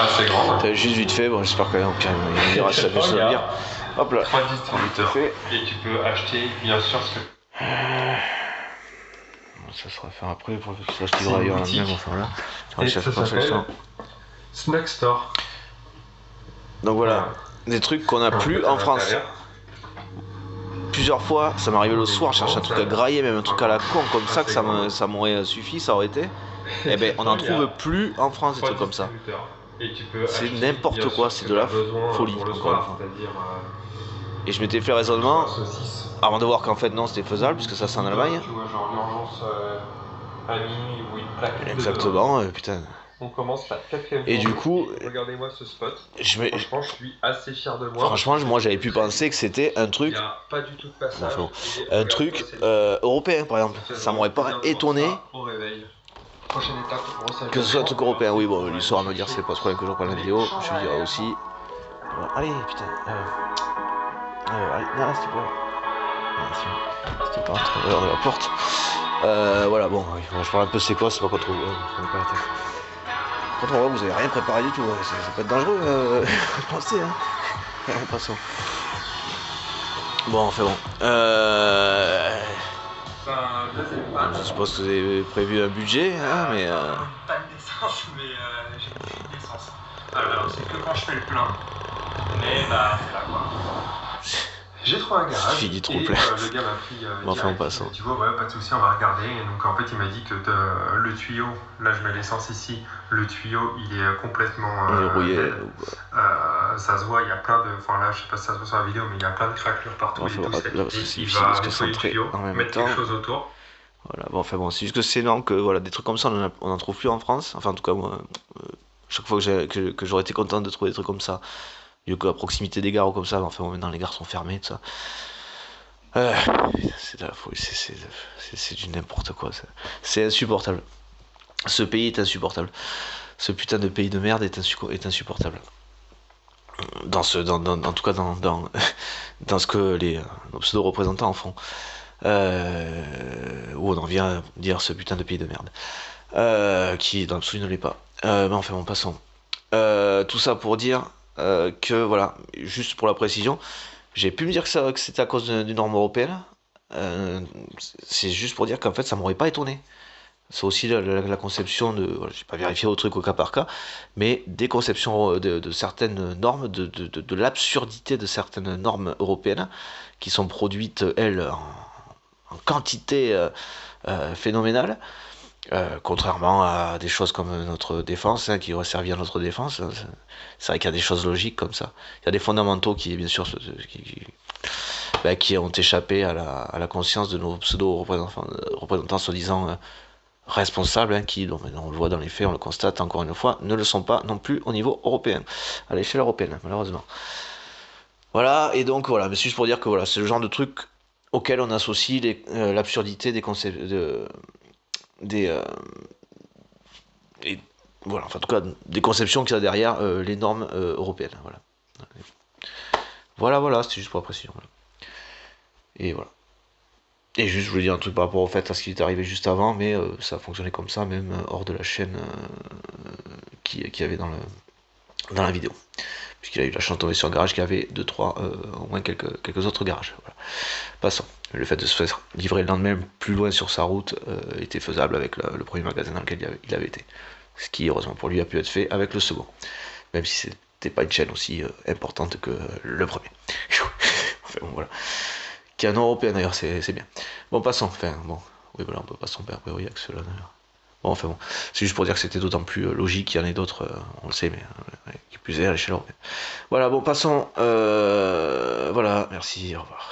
assez grande. Juste vite fait, bon j'espère qu'il me dira si ça peut se lire. Hop là. 3 distributeurs. Et tu peux acheter bien sûr ce que... Ça sera fait après pour que ça se livre ailleurs même, enfin là. Et ça s'appelle Snack Store. Donc voilà, des trucs qu'on a plus en France. Plusieurs fois, ça m'arrivait le soir, chercher un truc à grailler, même un truc à la con comme ça, que ça m'aurait suffi, ça aurait été. Et ben on n'en trouve plus en France des trucs comme ça. C'est n'importe quoi, c'est de la folie. Et je m'étais fait le raisonnement, avant de voir qu'en fait non c'était faisable, puisque ça c'est en Allemagne. Tu vois genre l'urgence à minuit où il plaque. Exactement, putain. On commence la 4ème. Et du coup, regardez-moi ce spot. Franchement, je suis assez fier de moi. Franchement, moi j'avais pu penser que c'était un truc. Il n'y a pas du tout de passage. Un truc européen par exemple. Ça m'aurait pas étonné. Au réveil. Prochaine étape, que ce soit un truc européen. Oui, bon, lui saura me dire c'est pas ce problème que je reprenne la vidéo. Je lui dirai aussi. Voilà. Allez, putain. Allez, non, s'il te plaît. C'était pas entre l'heure de la porte. Voilà, bon, je parle un peu c'est quoi, c'est pas quoi trop. Quand on voit que vous avez rien préparé du tout, ça peut être dangereux, pensez, hein. Passons. Bon, enfin bon. Je suppose que vous avez prévu un budget, hein, mais. Pas de d'essence, mais j'ai pris de l'essence. Alors, c'est que quand je fais le plein. Mais bah, c'est là quoi. J'ai trouvé un garage. Fini trop et plein. Le gars m'a pris. Bon, enfin, on passe. Tu vois, ouais, pas de souci, on va regarder. Et donc, en fait, il m'a dit que le tuyau, là, je mets l'essence ici, le tuyau, il est complètement. Rouillé. Ça se voit, il y a plein de. Enfin, là, je sais pas si ça se voit sur la vidéo, mais il y a plein de craquelures partout. Enfin, là, c'est difficile parce que c'est très en même mettre temps. quelque chose autour. Voilà, bon, enfin bon, c'est juste que c'est énorme que voilà, des trucs comme ça, on en trouve plus en France. Enfin, en tout cas, moi, chaque fois que j'aurais été content de trouver des trucs comme ça, lieu qu'à proximité des gares ou comme ça, enfin, bon, maintenant les gares sont fermées, tout ça. C'est de la folie, c'est du n'importe quoi. C'est insupportable. Ce pays est insupportable. Ce putain de pays de merde est insupportable. En tout cas, dans ce que nos pseudo-représentants en font. Où on en vient à dire ce putain de pays de merde. Qui dans l'absolu ne l'est pas. Mais enfin bon, passons. Tout ça pour dire que, voilà, juste pour la précision, j'ai pu me dire que c'était à cause d'une norme européenne. C'est juste pour dire qu'en fait, ça m'aurait pas étonné. C'est aussi la conception de. Voilà, j'ai pas vérifié au truc au cas par cas, mais des conceptions de certaines normes, de l'absurdité de certaines normes européennes qui sont produites, elles, en quantité phénoménale. Contrairement à des choses comme notre défense, hein, qui aurait servi à notre défense, c'est vrai qu'il y a des choses logiques comme ça. Il y a des fondamentaux qui, bien sûr, qui ont échappé à la conscience de nos pseudo-représentants soi-disant responsables, hein, qui, on le voit dans les faits, on le constate encore une fois, ne le sont pas non plus au niveau européen, à l'échelle européenne, malheureusement. Voilà, et donc voilà, mais c'est juste pour dire que voilà, c'est le genre de truc auquel on associe l'absurdité des concepts et voilà, enfin, en tout cas des conceptions qu'il y a derrière les normes européennes. Voilà, c'était juste pour la précision. Voilà. Et voilà. Et juste, je voulais dire un truc par rapport au fait à ce qui est arrivé juste avant, mais ça a fonctionné comme ça, même hors de la chaîne qu'il y avait dans la vidéo. Puisqu'il a eu la chance de tomber sur un garage qui avait au moins quelques autres garages. Voilà. Passons. Le fait de se faire livrer le lendemain plus loin sur sa route était faisable avec le premier magasin dans lequel il avait été. Ce qui, heureusement pour lui, a pu être fait avec le second. Même si c'était pas une chaîne aussi importante que le premier. Enfin bon, voilà. Qui est un nom européen d'ailleurs, c'est bien. Bon, passons. Enfin, bon. Oui, voilà, on peut pas se tromper après, oui, avec cela d'ailleurs. Bon, enfin bon. C'est juste pour dire que c'était d'autant plus logique qu'il y en ait d'autres, on le sait, mais qui plus est à l'échelle européenne. Voilà, bon, passons. Voilà, merci, au revoir.